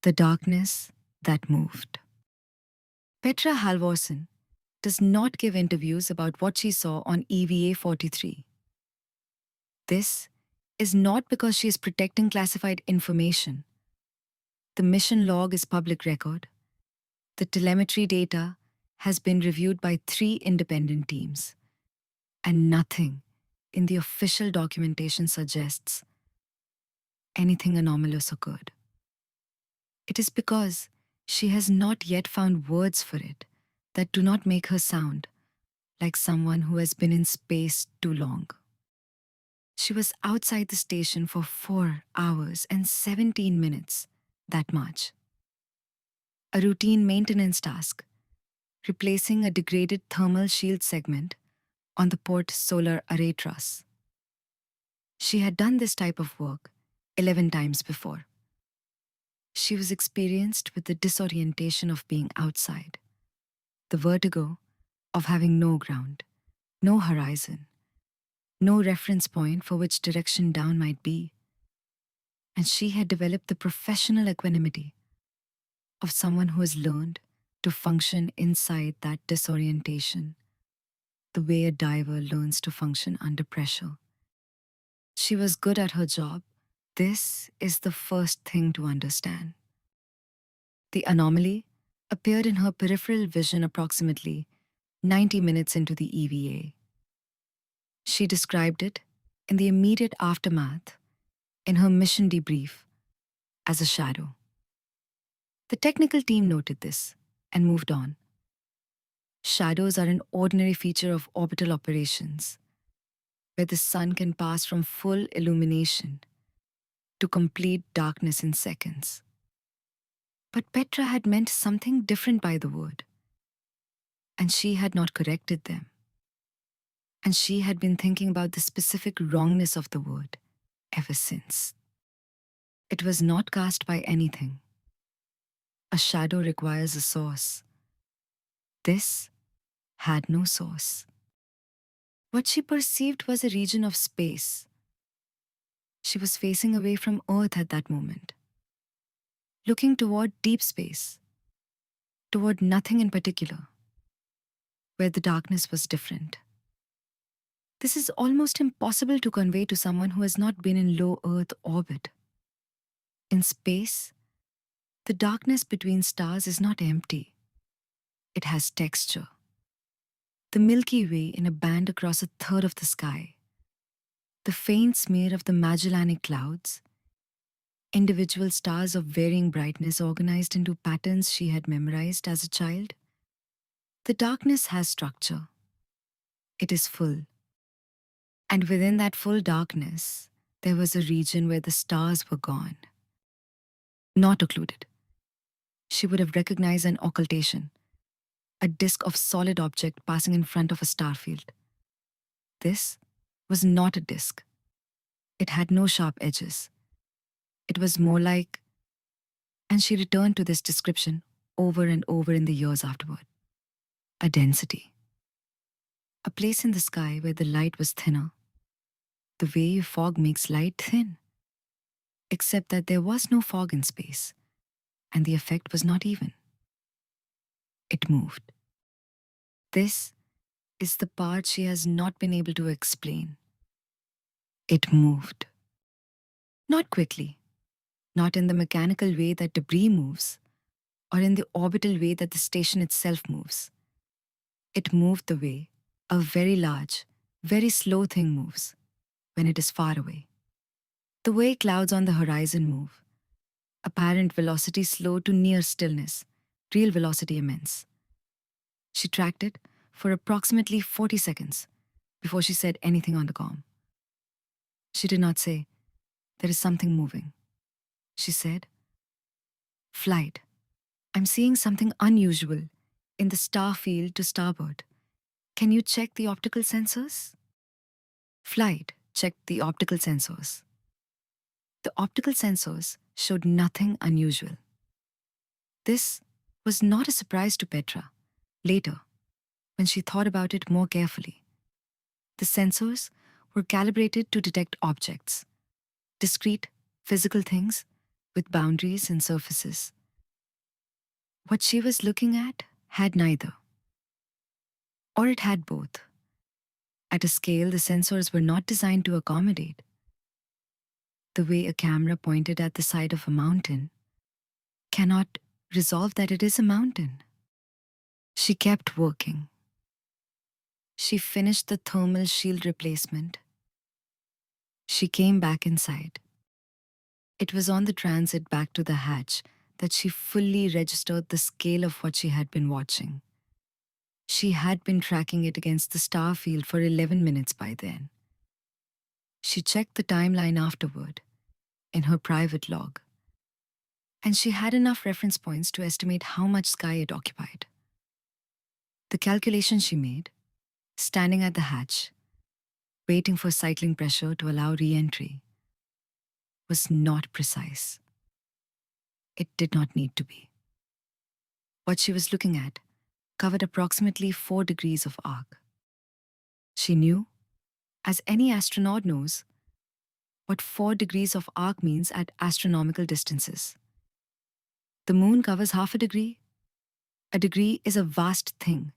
The darkness that moved. Petra Halvorsen does not give interviews about what she saw on EVA 43. This is not because she is protecting classified information. The mission log is public record. The telemetry data has been reviewed by 3 independent teams, and nothing in the official documentation suggests anything anomalous occurred. It is because she has not yet found words for it that do not make her sound like someone who has been in space too long. She was outside the station for 4 hours and 17 minutes, that much. A routine maintenance task, replacing a degraded thermal shield segment on the port solar array truss. She had done this type of work 11 times before. She was experienced with the disorientation of being outside, the vertigo of having no ground, no horizon, no reference point for which direction down might be. And she had developed the professional equanimity of someone who has learned to function inside that disorientation, the way a diver learns to function under pressure. She was good at her job. This is the first thing to understand. The anomaly appeared in her peripheral vision approximately 90 minutes into the EVA. She described it in the immediate aftermath in her mission debrief as a shadow. The technical team noted this and moved on. Shadows are an ordinary feature of orbital operations, where the sun can pass from full illumination to complete darkness in seconds. But Petra had meant something different by the word, and she had not corrected them. And she had been thinking about the specific wrongness of the word ever since. It was not cast by anything. A shadow requires a source. This had no source. What she perceived was a region of space. She was facing away from Earth at that moment, looking toward deep space, toward nothing in particular, where the darkness was different. This is almost impossible to convey to someone who has not been in low Earth orbit. In space, the darkness between stars is not empty. It has texture. The Milky Way in a band across a third of the sky, the faint smear of the Magellanic Clouds, individual stars of varying brightness organized into patterns she had memorized as a child. The darkness has structure. It is full. And within that full darkness, there was a region where the stars were gone. Not occluded. She would have recognized an occultation, a disk of solid object passing in front of a star field. This was not a disk. It had no sharp edges. It was more like, and she returned to this description over and over in the years afterward, a density. A place in the sky where the light was thinner, the way fog makes light thin. Except that there was no fog in space, and the effect was not even. It moved. This is the part she has not been able to explain. It moved. Not quickly, not in the mechanical way that debris moves, or in the orbital way that the station itself moves. It moved the way a very large, very slow thing moves when it is far away. The way clouds on the horizon move, apparent velocity slow to near stillness, real velocity immense. She tracked it for approximately 40 seconds before she said anything on the comm. She did not say, "There is something moving." She said, "Flight. I'm seeing something unusual in the star field to starboard. Can you check the optical sensors?" Flight checked the optical sensors. The optical sensors showed nothing unusual. This was not a surprise to Petra. Later, when she thought about it more carefully, the sensors were calibrated to detect objects, discrete physical things with boundaries and surfaces. What she was looking at had neither. Or it had both. At a scale the sensors were not designed to accommodate. The way a camera pointed at the side of a mountain cannot resolve that it is a mountain. She kept working. She finished the thermal shield replacement. She came back inside. It was on the transit back to the hatch that she fully registered the scale of what she had been watching. She had been tracking it against the star field for 11 minutes by then. She checked the timeline afterward, in her private log, and she had enough reference points to estimate how much sky it occupied. The calculation she made, standing at the hatch, waiting for cycling pressure to allow re-entry, was not precise. It did not need to be. What she was looking at covered approximately 4 degrees of arc. She knew, as any astronaut knows, what 4 degrees of arc means at astronomical distances. The moon covers half a degree. A degree is a vast thing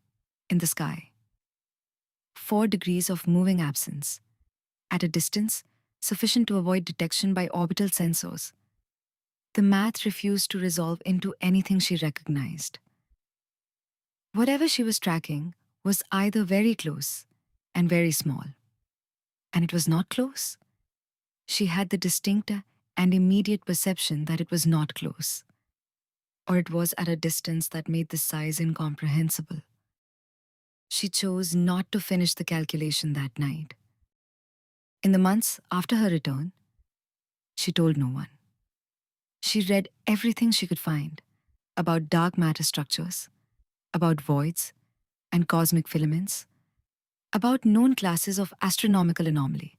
in the sky. 4 degrees of moving absence, at a distance sufficient to avoid detection by orbital sensors. The math refused to resolve into anything she recognized. Whatever she was tracking was either very close and very small. And it was not close. She had the distinct and immediate perception that it was not close, or it was at a distance that made the size incomprehensible. She chose not to finish the calculation that night. In the months after her return, she told no one. She read everything she could find about dark matter structures, about voids and cosmic filaments, about known classes of astronomical anomaly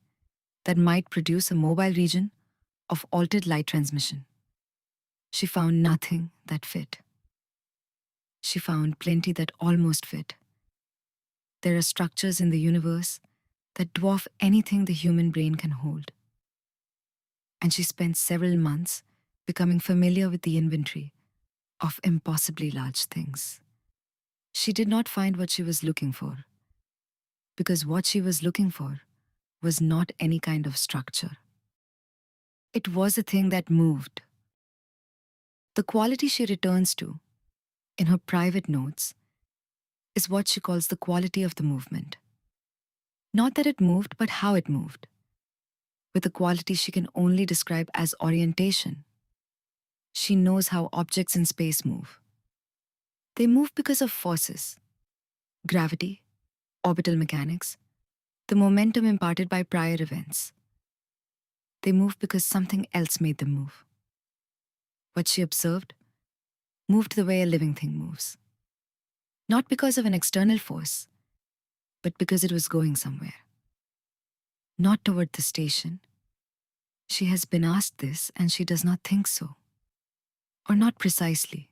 that might produce a mobile region of altered light transmission. She found nothing that fit. She found plenty that almost fit. There are structures in the universe that dwarf anything the human brain can hold. And she spent several months becoming familiar with the inventory of impossibly large things. She did not find what she was looking for, because what she was looking for was not any kind of structure. It was a thing that moved. The quality she returns to, in her private notes, is what she calls the quality of the movement. Not that it moved, but how it moved, with a quality she can only describe as orientation. She knows how objects in space move. They move because of forces, gravity, orbital mechanics, the momentum imparted by prior events. They move because something else made them move. What she observed moved the way a living thing moves. Not because of an external force, but because it was going somewhere. Not toward the station. She has been asked this and she does not think so. Or not precisely.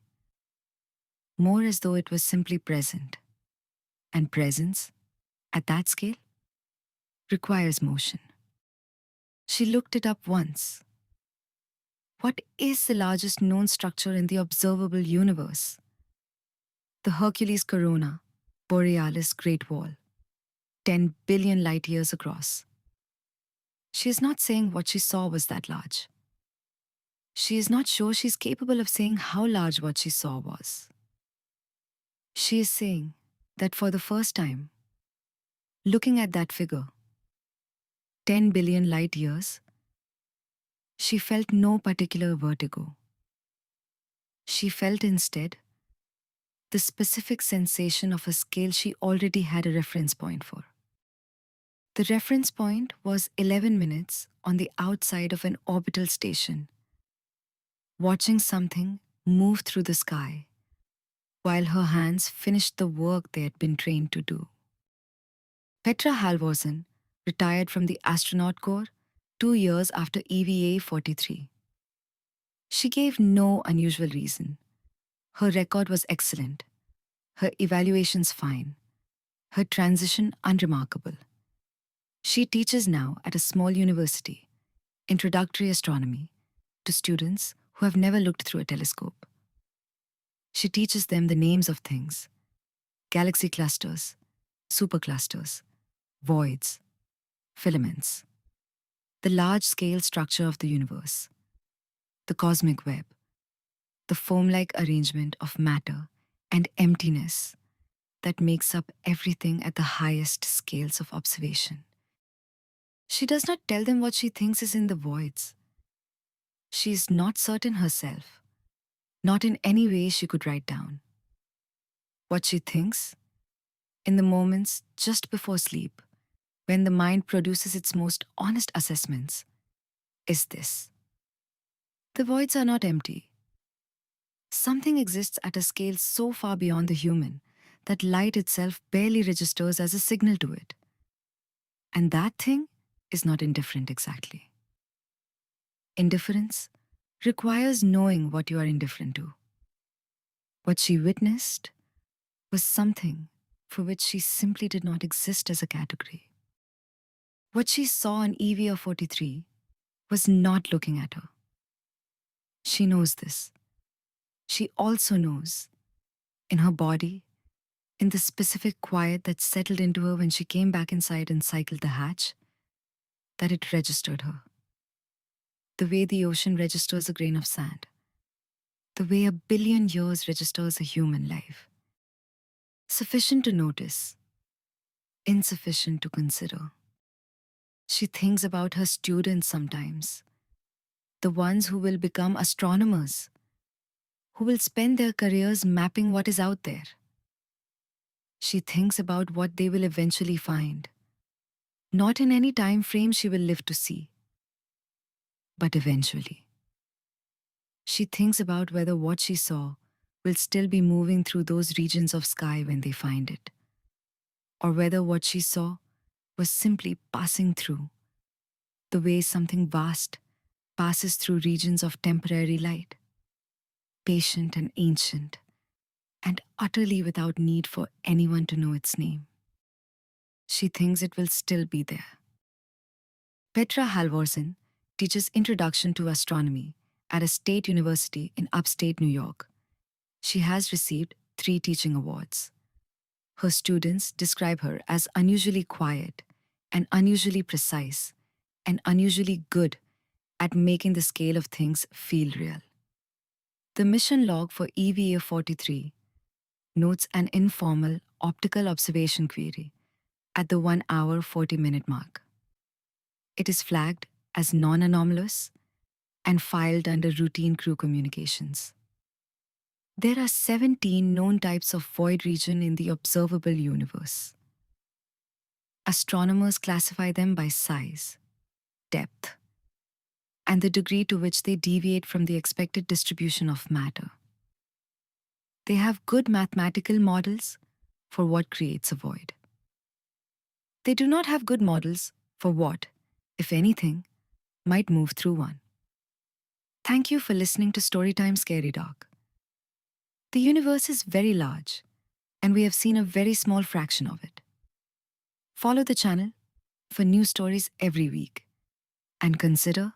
More as though it was simply present. And presence, at that scale, requires motion. She looked it up once. What is the largest known structure in the observable universe? The Hercules Corona, Borealis Great Wall, 10 billion light years across. She is not saying what she saw was that large. She is not sure she's capable of saying how large what she saw was. She is saying that for the first time, looking at that figure, 10 billion light years, she felt no particular vertigo. She felt instead the specific sensation of a scale she already had a reference point for. The reference point was 11 minutes on the outside of an orbital station, watching something move through the sky while her hands finished the work they had been trained to do. Petra Halvorsen retired from the astronaut corps 2 years after EVA 43. She gave no unusual reason. Her record was excellent, her evaluations fine, her transition unremarkable. She teaches now at a small university, introductory astronomy, to students who have never looked through a telescope. She teaches them the names of things: galaxy clusters, superclusters, voids, filaments, the large-scale structure of the universe, the cosmic web, the foam-like arrangement of matter and emptiness that makes up everything at the highest scales of observation. She does not tell them what she thinks is in the voids. She is not certain herself, not in any way she could write down. What she thinks, in the moments just before sleep, when the mind produces its most honest assessments, is this: the voids are not empty. Something exists at a scale so far beyond the human that light itself barely registers as a signal to it. And that thing is not indifferent exactly. Indifference requires knowing what you are indifferent to. What she witnessed was something for which she simply did not exist as a category. What she saw on EVA 43 was not looking at her. She knows this. She also knows, in her body, in the specific quiet that settled into her when she came back inside and cycled the hatch, that it registered her. The way the ocean registers a grain of sand. The way 1 billion years registers a human life. Sufficient to notice, insufficient to consider. She thinks about her students sometimes, the ones who will become astronomers, who will spend their careers mapping what is out there. She thinks about what they will eventually find, not in any time frame she will live to see, but eventually. She thinks about whether what she saw will still be moving through those regions of sky when they find it, or whether what she saw was simply passing through, the way something vast passes through regions of temporary light, patient and ancient, and utterly without need for anyone to know its name. She thinks it will still be there. Petra Halvorsen teaches Introduction to Astronomy at a state university in upstate New York. She has received 3 teaching awards. Her students describe her as unusually quiet and unusually precise and unusually good at making the scale of things feel real. The mission log for EVA 43 notes an informal optical observation query at the 1 hour 40-minute mark. It is flagged as non-anomalous and filed under routine crew communications. There are 17 known types of void region in the observable universe. Astronomers classify them by size, depth, and the degree to which they deviate from the expected distribution of matter. They have good mathematical models for what creates a void. They do not have good models for what, if anything, might move through one. Thank you for listening to Storytime Scary Dog. The universe is very large, and we have seen a very small fraction of it. Follow the channel for new stories every week, and consider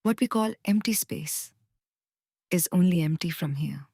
what we call empty space is only empty from here.